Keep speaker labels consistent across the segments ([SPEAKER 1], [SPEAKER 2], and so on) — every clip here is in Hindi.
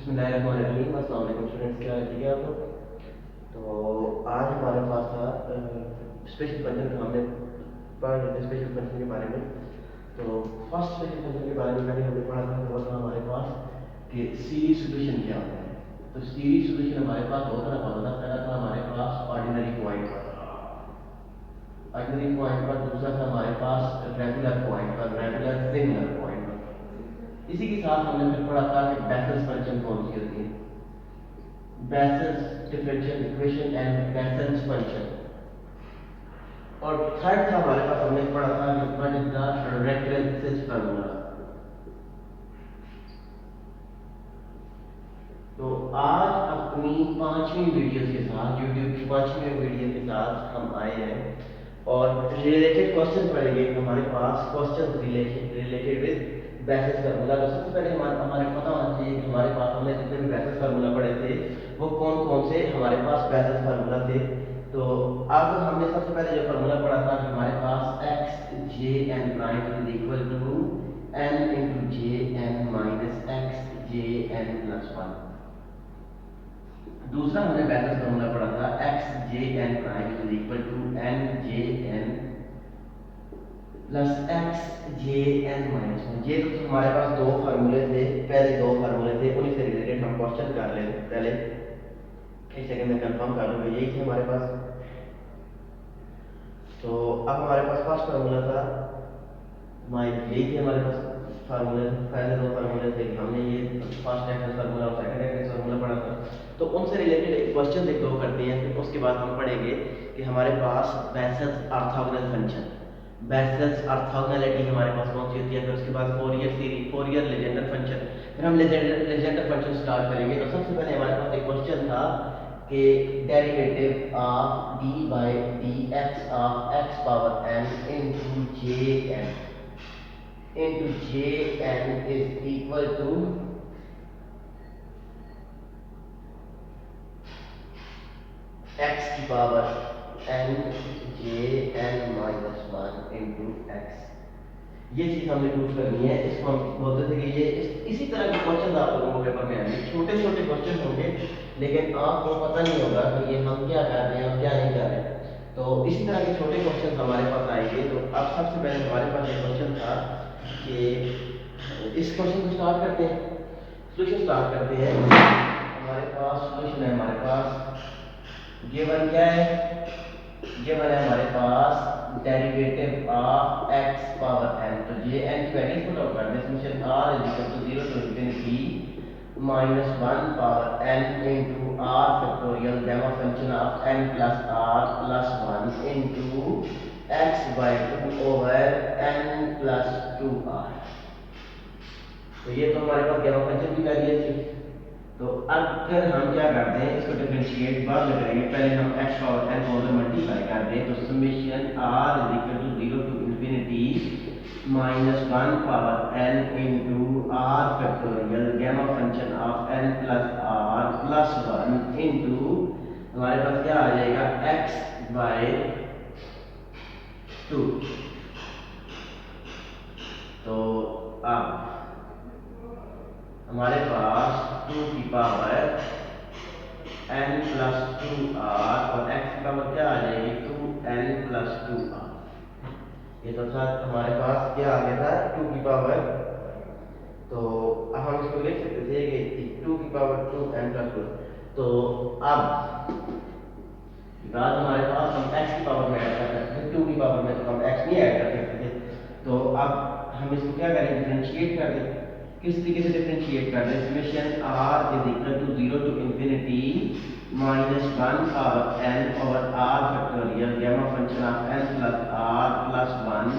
[SPEAKER 1] बिस्मिल्लाहिर्रहमानिर्रहीम। अस्सलाम वालेकुम स्टूडेंट्स, क्या है? ठीक है आप लोग? तो आज हमारे पास था स्पेशल फंक्शन का, हमने पढ़ रहे थे स्पेशल फंक्शन के बारे में। तो फर्स्ट स्पेशल फंक्शन के बारे में पहले हमने पढ़ा था, वो था हमारे पास कि सीरीज सोल्यूशन क्या होता है। तो सीरीज सोल्यूशन हमारे पास दो तरह का होता था। पहला था हमारे पास ऑर्डिनरी पॉइंट पर, दूसरा था हमारे पास रेगुलर पॉइंट पर, रेगुलर सिंगुलर पॉइंट पर। इसी के साथ हमने फिर पढ़ा था कि बेसेल्स फंक्शन कौन सी होती है, बेसेल्स डिफरेंशियल इक्वेशन एंड बेसेल्स फंक्शन। और थर्ड था हमारे पास, हमने पढ़ा था कि what is the references formula. तो आज अपनी पांचवी वीडियो के साथ, यूट्यूब की पांचवी वीडियो के साथ हम आए हैं और रिलेटेड क्वेश्चन पढ़ेंगे। हमारे पास question related with basis formula. तो सबसे पहले हमारे पता होना चाहिए कि हमारे पास हमने जितने भी बेसिस फार्मूला पढ़े थे वो कौन कौन से हमारे पास बेसिस फार्मूला थे। तो अब हमने सबसे पहले जो फार्मूला पढ़ा था कि हमारे पास x j n prime is equal to n into j n minus x j n plus 1। दूसरा हमने बेसिस फार्मूला पढ़ा था x j n prime is equal to n j n plus x j n minus 1। ये तो हमारे पास दो फार्मूले थे, पहले दो फार्मूले थे, उन्हीं से रिलेटेड हम क्वेश्चन कर लेंगे। पहले एक सेकंड में कंफर्म कर लूंगा, यही थे हमारे पास। तो अब हमारे पास फर्स्ट फार्मूला था, यही थे हमारे पास फार्मूले। पहले दो फार्मूले थे, हमने ये फर्स्ट एक्सेस फार्मूला और सेकंड एक्सेस फार्मूला पढ़ा था। तो उनसे रिलेटेड एक क्वेश्चन एक दो करते हैं, फिर उसके बाद हम पढ़ेंगे कि हमारे पास बेसेल्स ऑर्थोगोनल फंक्शन, बेसेल्स ऑर्थोगोनैलिटी हमारे पास कौन सी होती है। फिर उसके बाद Fourier series, Fourier Legender function, फिर हम लेजेंडर फंक्शन स्टार्ट करेंगे। तो सबसे पहले हमारे पास एक क्वेश्चन था कि derivative of d by d x of x power n into j n is equal to x की power n j n minus 1 into x. ये चीज हमने प्रूव करनी है। इसको हम बोलते थे कि ये इसी तरह के क्वेश्चन आप लोगों के पेपर में आएंगे, छोटे छोटे क्वेश्चन होंगे, लेकिन आपको पता नहीं होगा कि ये हम क्या कर रहे हैं, हम क्या नहीं कर रहे। तो इसी तरह के छोटे क्वेश्चन हमारे पास आएंगे। तो अब सबसे पहले हमारे पास एक क्वेश्चन था कि इस क्वेश्चन को स्टार्ट करते हैं, सोल्यूशन स्टार्ट करते हैं। हमारे पास सोल्यूशन है, हमारे पास गिवन क्या है, गिवन है हमारे पास derivative of x power n। तो ये n की वैल्यू पुट आउट कर दें। Summation r is equal to 0 to infinity minus 1 power n into r factorial gamma function of n plus r plus 1 into x by 2 over n plus 2r। तो ये तो हमारे पास गामा फंक्शन की वैल्यू थी। तो अगर हम क्या करते हैं, इसको डिफरेंशिएट बाद में करेंगे। पहले हम x पावर n को मल्टीप्लाई कर दें। तो summation r is equal to 0 to infinity minus 1 power n into r factorial gamma function of n plus r plus 1 into हमारे पास क्या आ जाएगा x बाय 2। तो अब हमारे पास 2 की पावर n प्लस 2r और x की पावर क्या आ जाएगी 2n प्लस 2r। ये तो था हमारे पास क्या आ गया था 2 की पावर। तो अब हम इसको लिख सकते थे कि 2 की पावर 2n प्लस 2। तो अब बाद हमारे पास हम x की पावर में ऐड कर सकते थे, 2 की पावर में तो हम x नहीं ऐड कर सकते थे। तो अब हम इसको क्या करें, डिफरेंशिएट कर दें। किस तरीके से डिफरेंशिएट कर दें, summation r is equal to 0 to infinity minus 1 power n over r factorial gamma function of n plus r plus 1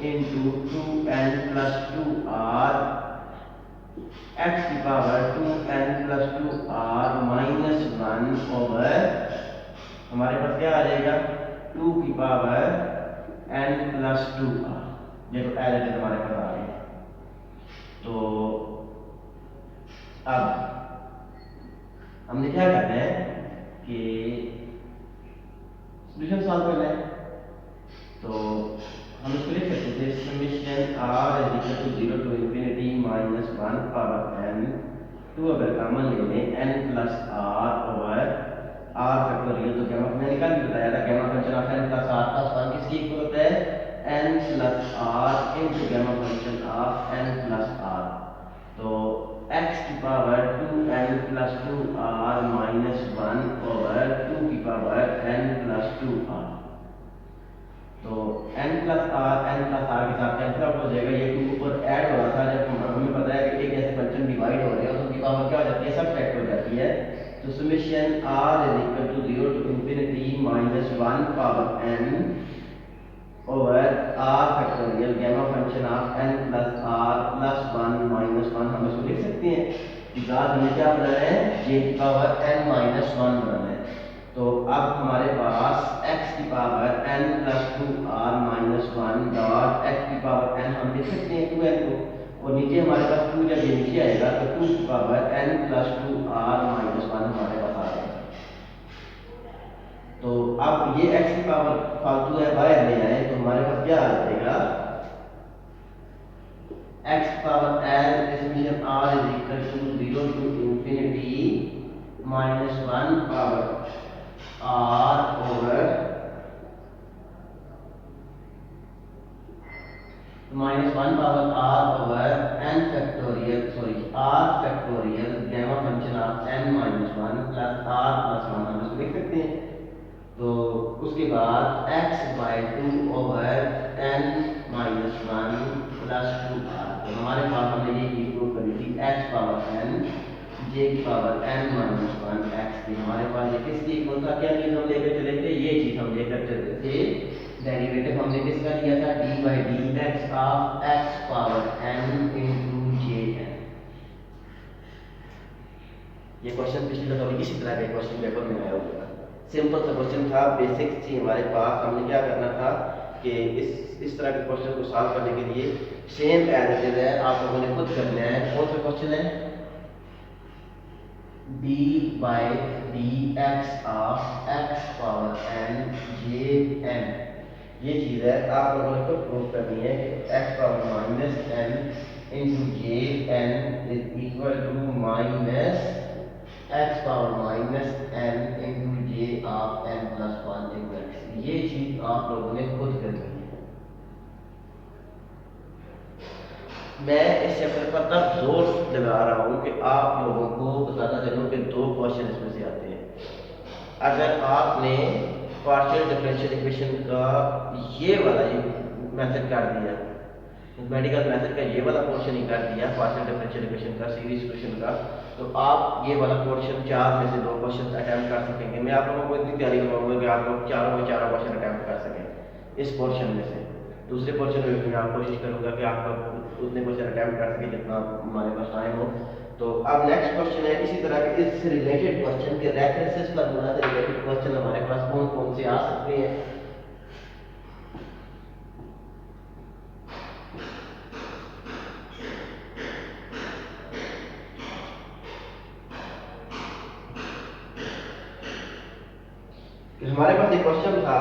[SPEAKER 1] into 2n plus 2r x की power 2n plus 2r minus 1 over हमारे पास क्या आ जाएगा 2 की पावर n प्लस 2r। देखो एज इट इज हमारे पास आ गया। तो अब हमने क्या करना है कि सॉल्यूशन सॉल्व करना है। तो हम इसको लिख सकते थे summation r is equal to 0 to infinity minus 1 power n to अगर कॉमन ले लें n plus r over r factorial, तो गैमा मैंने कल भी बताया था gamma function of n plus r plus 1 किसके इक्वल होता है, n plus r into gamma function of n plus r. तो x की power 2n plus 2r minus 1 over 2 की पावर n प्लस 2r। तो n प्लस r के साथ कैंसिल आउट हो जाएगा, ये 2 ऊपर ऐड हो रहा था, जब हमें पता है कि एक ऐसे फंक्शन डिवाइड हो रहे हैं तो उनकी पावर क्या हो जाती है, सब्ट्रैक्ट हो जाती है। तो summation r is equal to 0 to infinity minus 1 power n over r factorial gamma function of n plus r plus 1 minus 1 हम इसको लिख सकते हैं कि बाद हमें क्या बनाना है, j की पावर n माइनस 1 बनाना है। तो अब हमारे पास x की power n plus 2r minus 1 dot x की पावर n हम लिख सकते हैं 2n को, और नीचे हमारे पास 2 जब ये नीचे आएगा तो 2 की power n plus 2r minus 1 हमारे पास आ जाएगा। तो अब ये x की पावर फालतू है बाहर ले आए तो हमारे पास क्या आ जाएगा, x की power n summation r is equal to 0 to infinity minus 1 power r over minus 1 power r over n factorial r factorial gamma function of n minus 1 plus r plus 1 हम इसको लिख सकते हैं। तो उसके बाद x by 2 over n minus 1 plus 2r। तो हमारे पास हमने ये चीज प्रूव करनी थी, x पावर n j की पावर n माइनस 1 x की हमारे पास ये किसकी इक्वल था, क्या चीज हम लेकर चले थे, ये चीज हम लेकर चलते थे, डेरिवेटिव हमने किसका लिया था, d by d x of x power n into j n। ये क्वेश्चन पिछली दफा भी इसी तरह के क्वेश्चन पेपर में आया हुआ था, सिंपल सा क्वेश्चन था, बेसिक थी हमारे पास। हमने क्या करना था कि इस तरह के क्वेश्चन को सॉल्व करने के लिए सेम एज इट इज है, आप लोगों ने खुद करना है। कौन सा क्वेश्चन है, d by d x of x power n J n, ये चीज़ है आप लोगों ने खुद प्रूव करनी है कि x power minus n into j n is equal to minus x power minus n into j of n plus 1 into x। ये चीज़ आप लोगों ने खुद करनी है। मैं इस चैप्टर पर तब जोर लगा रहा हूँ कि आप लोगों को बताना चलूँ कि 2 क्वेश्चन इसमें से आते हैं। अगर आपने पार्शियल डिफरेंशियल इक्वेशन का ये वाला मेथड कर दिया, मेडिकल मेथड का ये वाला पोर्शन ही कर दिया पार्शियल डिफरेंशियल इक्वेशन का, सीरीज इक्वेशन का, तो आप ये वाला पोर्शन 4 में से 2 क्वेश्चन अटेम्प्ट कर सकेंगे। मैं आप लोगों को इतनी तैयारी करवाऊंगा कि आप लोग चारों क्वेश्चन अटेम्प्ट कर सकें इस पोर्शन में से। दूसरे पोर्शन में भी मैं आप कोशिश करूंगा कि आप उतने क्वेश्चन अटेम्प्ट कर सकें जितना हमारे पास टाइम हो। तो अब नेक्स्ट क्वेश्चन है इसी तरह के इससे रिलेटेड क्वेश्चन के रेफरेंसेस फार्मूला से रिलेटेड क्वेश्चन हमारे पास कौन कौन से आ सकते हैं। हमारे पास एक क्वेश्चन था,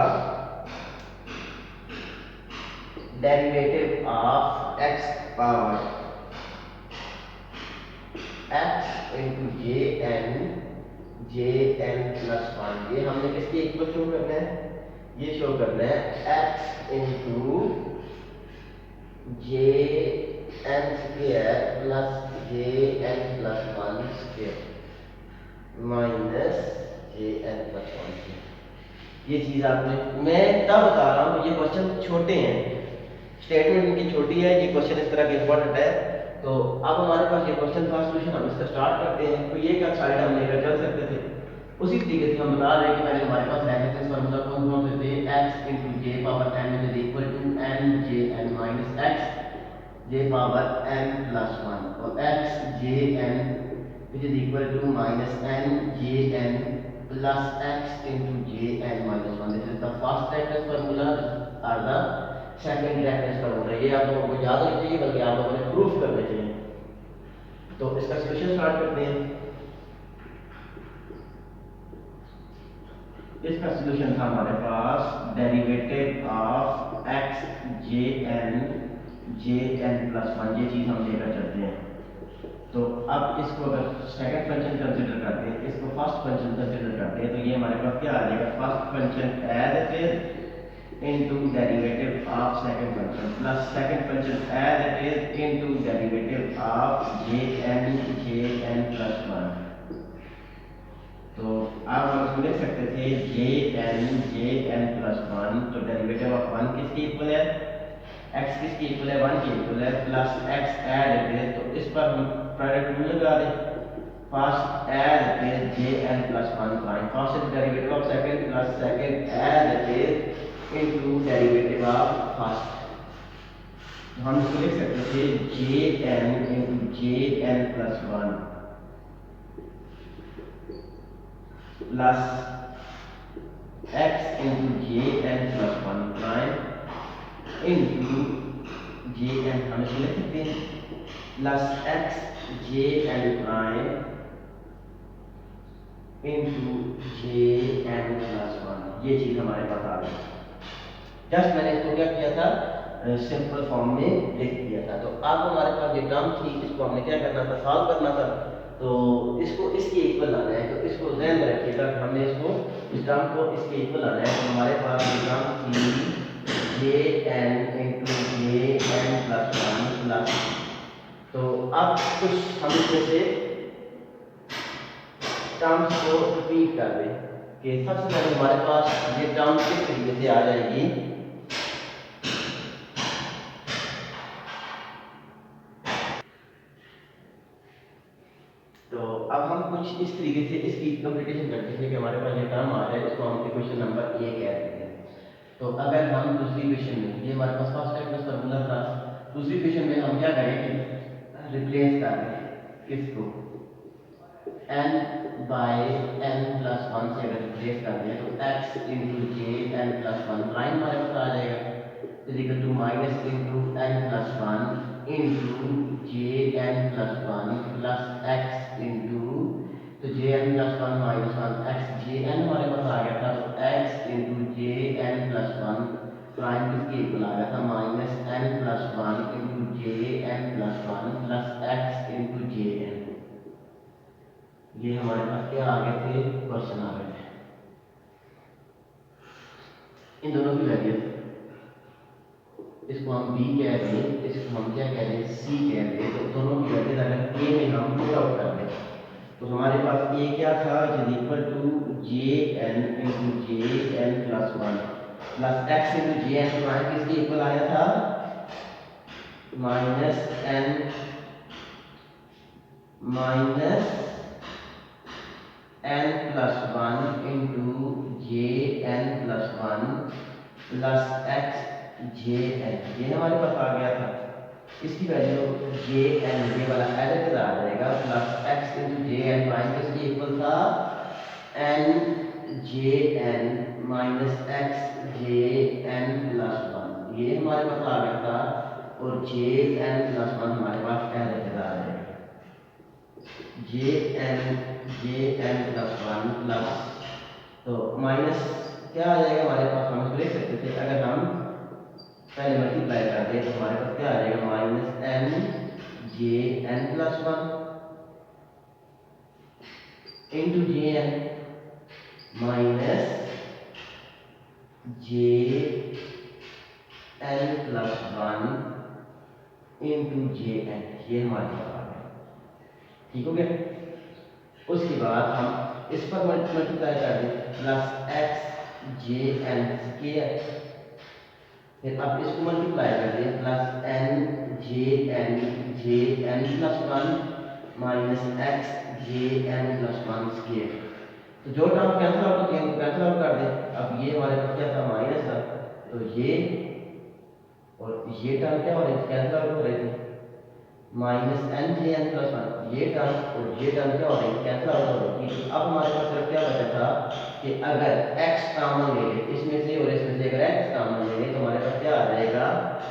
[SPEAKER 1] derivative of x power x into j n plus 1, ये हमने किसके इक्वल शो करना है, ये शो करना है x into j n square plus j n plus 1 square minus j n plus 1 square. ये चीज़ आपने, मैं तब बता रहा हूँ ये क्वेश्चन छोटे हैं, स्टेटमेंट इनकी छोटी है, ये क्वेश्चन इस तरह के इंपॉर्टेंट है। तो अब हमारे पास ये क्वेश्चन का सॉल्यूशन हम इसका स्टार्ट करते हैं। तो ये क्या साइड हम लेकर चल सकते थे, उसी तरीके से हम बता रहे हैं कि पहले हमारे पास रेफरेंस फार्मूला कौन कौन से थे, x into j power n is equal to n j n minus x j power n plus 1 और x j n is equal to minus n j n plus x into jn minus 1. This is the first reference formula or the second reference formula. ये आप लोगों को याद रखना चाहिए, बल्कि आप लोगों ने प्रूफ करना चाहिए। तो इसका सॉल्यूशन स्टार्ट करते हैं। इसका सॉल्यूशन था हमारे पास derivative of x jn plus 1, ये चीज हम लेकर चलते हैं। तो अब इसको अगर सेकंड फंक्शन कंसिडर करते हैं, इसको फर्स्ट फंक्शन कंसिडर करते हैं, तो ये हमारे पास क्या आ जाएगा, first function as it is into derivative of second function plus second function as it is into derivative of j n plus 1। तो अब हम इसको लिख सकते थे जे एन प्लस 1, तो डेरिवेटिव ऑफ 1 किसके इक्वल है, x किसके इक्वल है, 1 के इक्वल है, plus x as it is, तो इस पर हम प्रोडक्ट रूल लगा दें, first as it is j n plus 1 prime, first is derivative of second plus second as it is into derivative of first. तो हम इसको लिख सकते थे j n into j n plus 1 plus x into j n plus 1 prime into j n, हम इसे लिख सकते हैं plus x j n prime into j n plus 1। ये चीज़ हमारे पास आ गई। जस्ट मैंने इसको क्या किया था, सिंपल फॉर्म में लिख दिया था। तो अब हमारे पास ये टर्म थी, इसको हमने क्या करना था, सॉल्व करना था। तो इसको इसके इक्वल लाना है, तो इसको ध्यान में रखिएगा, हमने इसको इस टर्म को इसके इक्वल लाना है। तो हमारे पास ये टर्म थी j n into j n plus 1 plus, तो अब कुछ हम इसमें से टर्म्स को रिपीट कर दें कि सबसे पहले हमारे पास ये टर्म किस तरीके से आ जाएगी, तो अब हम कुछ इस तरीके से इसकी कंप्लीटेशन करते हैं कि हमारे पास ये टर्म आ जाए, इसको हम इक्वेशन नंबर ए कहते हैं। तो अगर हम दूसरी इक्वेशन में, ये हमारे पास फर्स्ट टाइप फार्मूला था, दूसरी इक्वेशन में हम क्या करेंगे, रिप्लेस कर दें किसको, n बाय n प्लस 1 से अगर रिप्लेस कर दें तो x into j n plus 1 prime हमारे पास आ जाएगा is equal to minus into n plus 1 into j n plus 1 plus x into, तो j n plus 1 minus 1 x j n हमारे पास आ गया था, तो x into j n plus 1 prime किसके इक्वल आ गया था, minus n plus 1 into j n plus 1 plus x into j n. ये हमारे पास क्या आ गए थे, क्वेश्चन आ गए थे। इन दोनों की वैल्यू, इसको हम b कह रहे हैं, इसको हम क्या कह रहे हैं, c कह रहे हैं। तो दोनों की वैल्यू अगर a में हम पुट आउट कर दें तो हमारे पास a क्या था, is equal to j n into j n plus 1 plus x into j n prime किसके इक्वल आया था, minus n minus n plus 1 into j n plus 1 plus x j n, ये हमारे पास आ गया था। इसकी वैल्यू जे एन, ये वाला एडिटर आ जाएगा, plus x into j n prime किसके इक्वल था, n j n minus x j n plus 1, ये हमारे पास आ गया था, और जे एन प्लस 1 हमारे पास एडिटर आ जाएगा, जे एन प्लस 1 प्लस, तो माइनस क्या आ जाएगा हमारे पास, हम इसको लिख सकते थे, अगर हम पहले मल्टीप्लाई कर दें तो हमारे पास क्या आ जाएगा, minus n j n plus 1 into j n minus j n plus 1 into j n, ये हमारे पास आ गया। ठीक हो गया। उसके बाद हम इस पर मल्टीप्लाई कर दें, plus x j n square, फिर अब इसको मल्टीप्लाई कर दें, plus n j n plus 1 minus x j n plus 1 square. तो जो टर्म कैंसिल आउट होते हैं उनको कैंसिल आउट कर दें। अब ये हमारे पास क्या था, माइनस था, तो ये और ये टर्म क्या हो रहे थे, कैंसिल आउट हो रहे थे, minus n j n plus 1, ये टर्म और ये टर्म क्या हो रही है, कैंसिल आउट हो रही थी। अब हमारे पास सिर्फ क्या बचा था कि अगर x कॉमन ले ले इसमें से और इसमें से, अगर x कॉमन ले ले तो हमारे पास क्या आ जाएगा,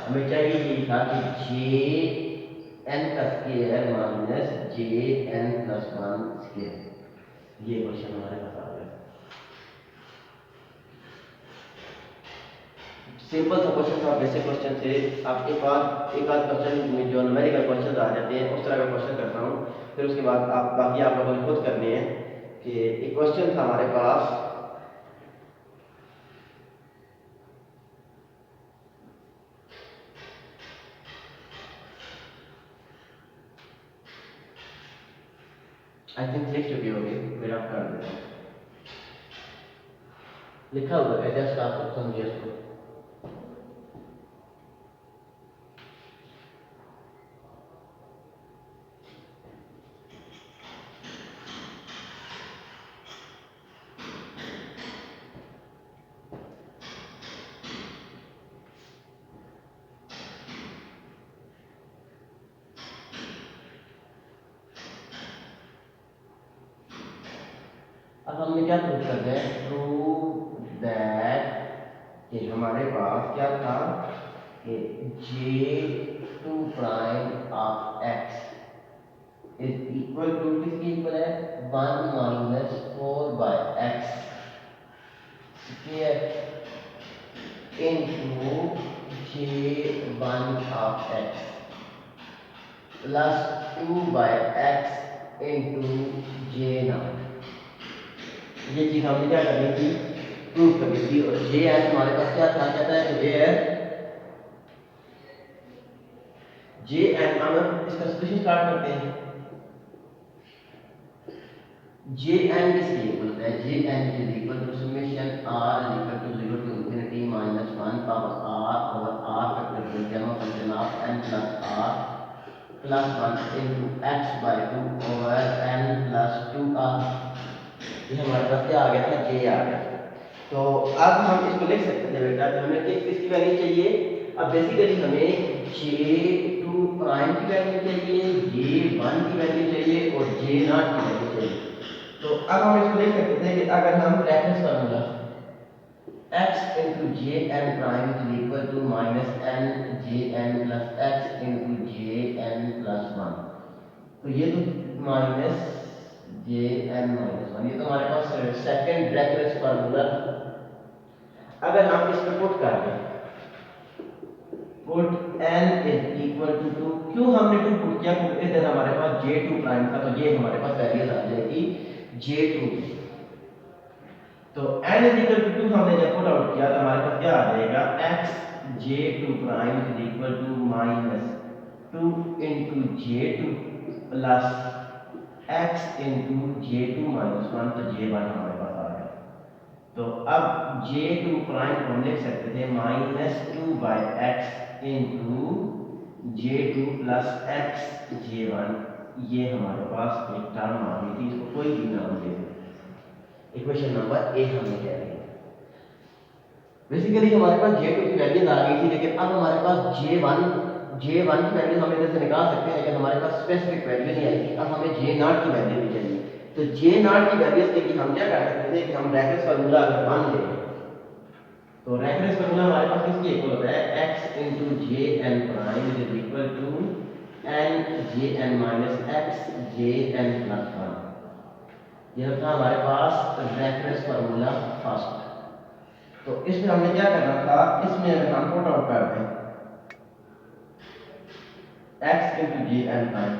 [SPEAKER 1] हमें चाहिए ये था कि जे एन का square minus j n plus 1 square, ये क्वेश्चन हमारे पास आ गया। सिंपल सा क्वेश्चन था, बेसिक क्वेश्चन थे। आप एक आध क्वेश्चन में जो न्यूमेरिकल क्वेश्चन आ जाते हैं उस तरह का क्वेश्चन करता हूँ, फिर उसके बाद आप बाकी आप लोगों ने खुद करने हैं। कि एक क्वेश्चन था हमारे पास, आई थिंक लिख चुके होंगे, मेरा कर देता हूँ। लिखा हुआ है, जस्ट आप समझिए इसको। अब हमने क्या प्रूव करना है? प्रूव दैट कि हमारे पास क्या था कि J2 prime of x is equal to, किसके इक्वल है? 1 minus 4/x square into J1 of x plus 2/x into J0। ये चीज हमने क्या करनी थी? प्रूफ करनी थी। और जे एन हमारे पास क्या था? कहता है जे एन, हम इसका सॉल्यूशन स्टार्ट करते हैं। जे एन किसके इक्वल होता है? J n is equal to summation r is equal to 0 to infinity minus 1 power r over r factorial gamma function of n plus r plus 1 into x by 2 over n plus 2r। ये हमारे पास क्या आ गया था? जे आ गया। तो अब हम इसको लिख सकते थे बेटा कि हमें किसकी वैल्यू चाहिए? अब बेसिकली हमें J2 प्राइम की वैल्यू चाहिए, J1 की वैल्यू चाहिए और J0 की वैल्यू चाहिए। तो अब हम इसको लिख सकते थे कि अगर हम reference formula x into Jn prime is equal to minus n Jn plus x into Jn plus 1, तो ये तो माइनस Jn माइनस 1, ये तो हमारे पास सेकंड रेफरेंस फार्मूला। अगर हम इस पे पुट कर दें, put n is equal to 2, क्यों हमने 2 पुट किया? क्योंकि इधर हमारे पास J2 प्राइम था, तो ये हमारे पास वैल्यू आ जाएगी J2। तो n इज इक्वल टू 2 हमने जब पुट आउट किया तो हमारे पास क्या आ जाएगा? x J2 prime is equal to minus 2 into J2 plus x into J2 minus 1, तो J1 हमारे पास आ गया। तो अब J2 प्राइम को हम लिख सकते थे minus 2/x into J2 plus x J1। ये हमारे पास एक टर्म आ गई थी, इसको कोई भी नाम दे दो। इक्वेशन नंबर ए हमने कह रही है। बेसिकली हमारे पास J2 की वैल्यू आ गई थी, लेकिन अब हमारे पास J1 की वैल्यू हम इधर से निकाल सकते हैं, लेकिन हमारे पास स्पेसिफिक वैल्यू नहीं आएगी। अब हमें J0 की वैल्यू भी चाहिए। तो J0 की वैल्यू के लिए हम क्या कर सकते थे कि हम रेफरेंस फार्मूला अगर मान लें, तो रेफरेंस फार्मूला हमारे पास किसके इक्वल होता है? x into Jn prime is equal to n Jn minus x Jn plus 1। ये होता है हमारे पास रेफरेंस फार्मूला फर्स्ट। तो इसमें हमने क्या करना था? इसमें हम पुट आउट कर दें x into Jn प्राइम।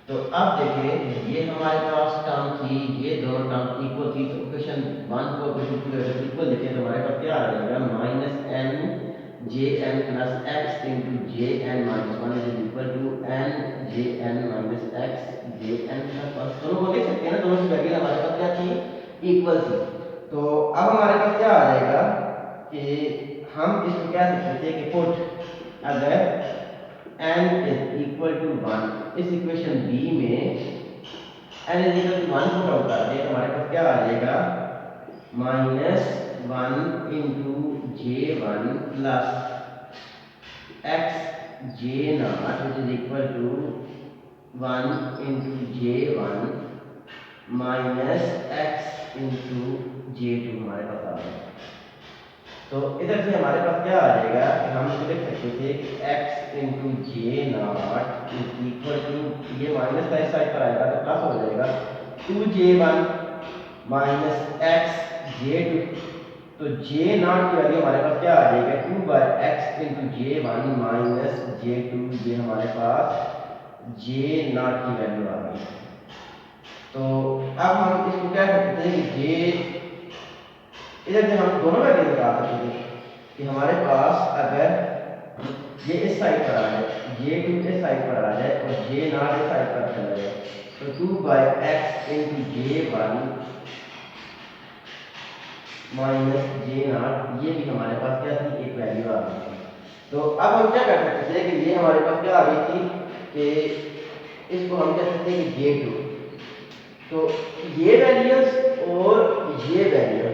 [SPEAKER 1] तो अब देखें, ये हमारे पास टर्म थी, ये दोनों टर्म इक्वल थी, तो इक्वेशन 1 को इक्वेशन 2 अगर इक्वल लिखें तो हमारे पास क्या आ जाएगा? Minus n Jn plus x into Jn minus 1 is equal to n Jn minus x Jn plus 1। दोनों को लिख सकते हैं ना, दोनों की वैल्यू हमारे पास क्या थी? इक्वल थी। तो अब हमारे पास क्या आ जाएगा कि हम इसको कह सकते थे कि पुट अगर n इज इक्वल टू 1, इस इक्वेशन बी में n is equal to 1 put out करते हैं तो हमारे पास क्या आ जाएगा? Minus 1 into J1 plus x J0 which is equal to 1 into J1 minus x into J2 हमारे पास आ गया। तो इधर से हमारे पास क्या आ जाएगा कि हम इसको लिख सकते थे कि x into J0 is equal to, ये माइनस का इस साइड पर आएगा तो प्लस हो जाएगा 2J1 माइनस x J2 तो जे नॉट की वैल्यू हमारे पास क्या आ जाएगा, 2/x into J1 minus J2, ये हमारे पास जे नॉट की वैल्यू आ गई। तो अब हम इसको क्या कर सकते हैं कि जे इधर से हम दोनों वैल्यू निकाल सकते हैं कि हमारे पास अगर ये इस साइड पर आ जाए, J2 इस साइड पर आ जाए और जे नॉट इस साइड पर चला जाए, तो 2/x into J1 minus J not, ये भी हमारे पास क्या थी, एक वैल्यू आ गई थी। तो अब हम क्या कर सकते थे कि ये हमारे पास क्या आ गई थी कि इसको हम कह सकते हैं कि J2, तो ये वैल्यूज और ये वैल्यू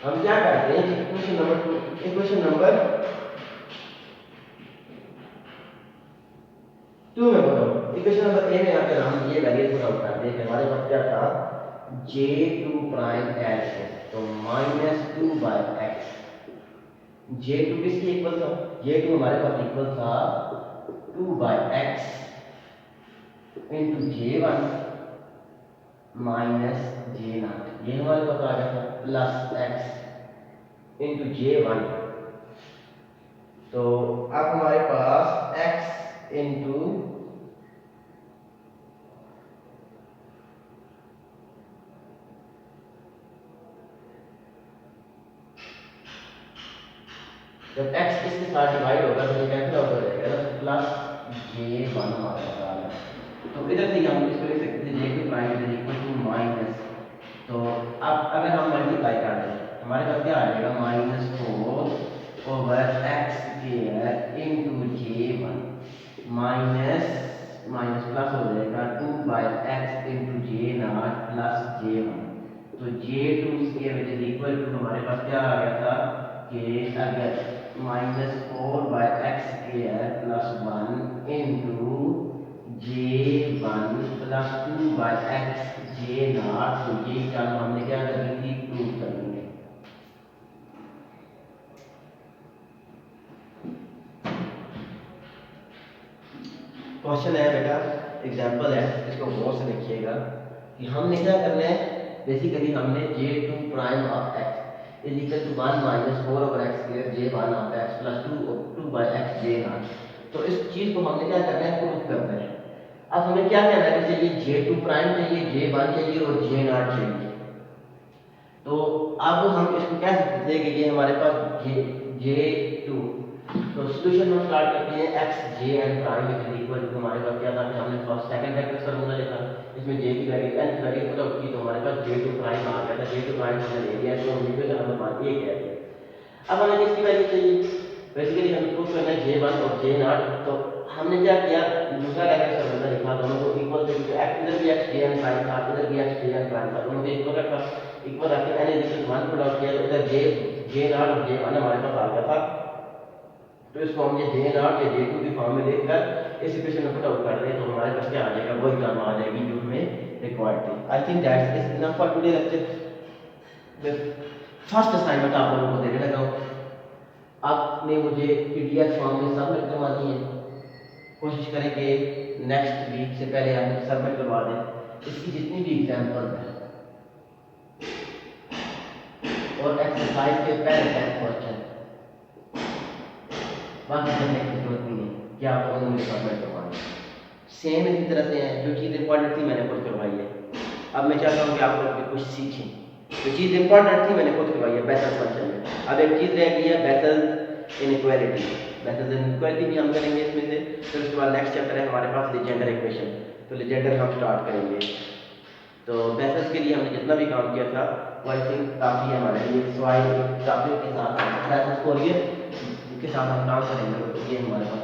[SPEAKER 1] हम क्या करते हैं, इक्वेशन नंबर 2, इक्वेशन नंबर 2 में बताओ, इक्वेशन नंबर ए में आकर हम ये वैल्यू पुट आउट करते हैं। हमारे पास क्या था, J2 प्राइम x है, तो -2/x, J2 किसकी इक्वल था, J2 हमारे पास इक्वल था 2/x into J1 minus J0, ये हमारे पास आ गया था प्लस x इंटू J1। तो अब हमारे पास x इंटू जब x इसके साथ डिवाइड होगा तो ये कैंसिल आउट हो जाएगा, तो प्लस J1 हमारे पास आ गया। तो इधर से हम इसको लिख सकते हैं J2 prime is equal to minus, तो अब अगर हम मल्टीप्लाई कर दें हमारे पास क्या आ जाएगा, -4/x² into J1 minus minus plus हो जाएगा 2/x into J0 plus J1। तो J2 square is equal to हमारे पास क्या आ गया था कि अगर -4/x² plus 1 into J1 plus 2/x J0, तो ये टर्म हमने क्या करनी थी, प्रूव करनी है। क्वेश्चन है बेटा, एग्जांपल है, इसको गौर से देखिएगा कि हमने क्या करना है, बेसिकली हमने J2 prime of x is equal to 1 minus 4/x² J1 of x plus 2/x J0, तो इस चीज को हमने क्या करना है, प्रूव करना है। अब हमें क्या करना है, जैसे ये J2 प्राइम चाहिए, J1 चाहिए और J0 चाहिए, तो अब हम इसको कह सकते थे कि ये हमारे पास J2, तो सॉल्यूशन हम स्टार्ट करते हैं x Jn prime is equal to, हमारे पास क्या था कि हमने फर्स्ट सेकंड वेक्टर फार्मूला लिखा, इसमें j की वैल्यू n की वैल्यू पुट आउट की, तो हमारे पास J2 प्राइम आ गया था। J2 प्राइम हमने ले लिया, तो हम इक्वेशन नंबर 1 कहते हैं। अब हमें किसकी वैल्यू चाहिए, बेसिकली हमें प्रूव करना है J1 और J0, तो हमने क्या किया, दूसरा वेक्टर फार्मूला लिखा, दोनों को इक्वल थे, क्योंकि x इधर भी x Jn प्राइम था, इधर भी x Jn प्राइम था, दोनों को इक्वल रखा, इक्वल रख के n is equal 1 put out किया, तो इधर J0 और J1 हमारे पास आ गया था। तो इसको हम ये J0 या J2 की फॉर्म में लिखकर इस इक्वेशन में पुट आउट कर दें, तो हमारे पास क्या आ जाएगा, वही टर्म आ जाएगी जो हमें रिक्वायर्ड थी। I think that's is enough for today lecture. First assignment आप लोगों को देने लगा हूं, आपने मुझे पीडीएफ फॉर्म में सबमिट करवानी है, कोशिश करें कि नेक्स्ट वीक से पहले आप सबमिट करवा दें। इसकी जितनी भी एग्जाम्पल है और एक्सरसाइज के पहले 10 क्वेश्चन, बाकी करने की जरूरत नहीं है कि आप लोगों ने सबमिट करवाना है। सेम इसी तरह से है, जो चीज़ इंपॉर्टेंट थी मैंने खुद करवाई है। अब मैं चाहता हूँ कि आप लोग भी कुछ सीखें, जो चीज़ इंपॉर्टेंट थी मैंने खुद करवाई है बेसल फंक्शन में। अब एक चीज़ रह गई है बेसल इनइक्वालिटी, बेसल इनइक्वालिटी भी हम करेंगे इसमें से। फिर उसके बाद नेक्स्ट चैप्टर है हमारे पास लीजेंडर इक्वेशन, तो लीजेंडर हम स्टार्ट करेंगे। तो बेसल्स के लिए हमने जितना भी काम किया था वो आई थिंक काफ़ी है हमारे लिए। सॉइल टॉपिक के साथ बेसल्स को लिए के साथ हम काम करेंगे, तो ये हमारे पास